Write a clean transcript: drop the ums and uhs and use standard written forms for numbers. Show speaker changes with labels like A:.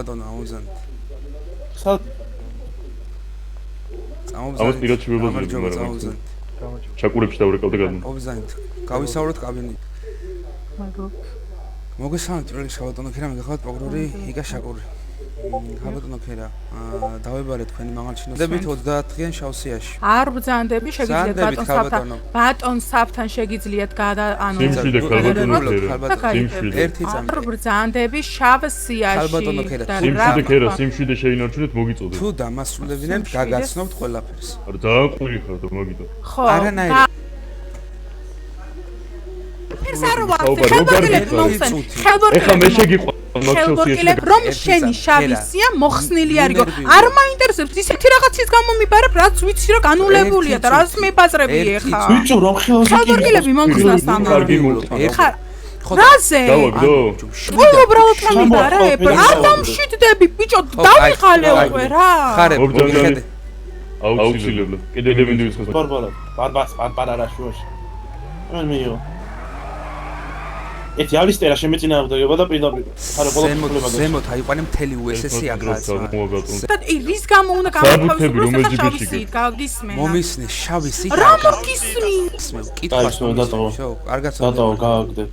A: ბატონო აუზანეთ.
B: სად
C: ამას პირად შევებაზრები, მაგრამ ჩაკურებში დავრეკავ და გადმო.
A: აუზანეთ. გავისაუბროთ კაბინეტში. მოგესალმებით, პირველი შაბათონო ქერა, მეგახავთ პროკურორი იგა შაკური. ხაბატონო ქერა, დავებარე თქვენი მაღალჩინოსნებით 30 დღიან შავსიაში.
D: არ ბრძანდები, შეგიძლიათ ბატონ საფთან შეგიძლიათ ანუ
C: სიმშვიდე ხალბატონო
A: ერთი წამი.
D: არ ბრძანდები შავსიაში.
A: ხალბატონო ქერა,
C: სიმშვიდე ქერა, სიმშვიდე შეინარჩუნეთ, მოგიწოდეთ.
A: თუ დამასრულებინებთ, გაგაცნობთ ყველაფერს.
C: არა, დააკვირი ხარ და მაგითო.
D: ხო.
A: არანაირი
C: ეხლა მე შეგიყვარ
D: ხელბორკილებ რომ შენი შავისია მოხსნილი არისო არ მაინტერესებს ისეთი რაღაცის გამო მიბარებ რაც ვიცი რომ განულებულია და რაც მებაზრები ეხა
B: ბიჭო რომ
D: ხელბორკილები მომხსნას ამან ხარ რაზე
C: დავაგდო
D: უბრალოდ მიბარა არ დამშვიდდები ბიჭო დავიხალე უკვე რა
A: ხარებ მიხედე
C: აუცილებლად კიდე მინდვის ხოს
B: ბარბარა შუაში მან მიიღო ერთი ალისტერა შემეწინააღმდეგება და პირდაპირ ხარო ბოლოს
A: ზემოთ აიყვანე მთელი USS-ი აქაც
D: და რის გამო უნდა გავთავისუფლოს შავისი გაგისმენა
A: მომისნე შავისი
D: რა მოგისმის
A: კითხვა
B: დატოვო
A: კარგად
B: დატოვო გააგდე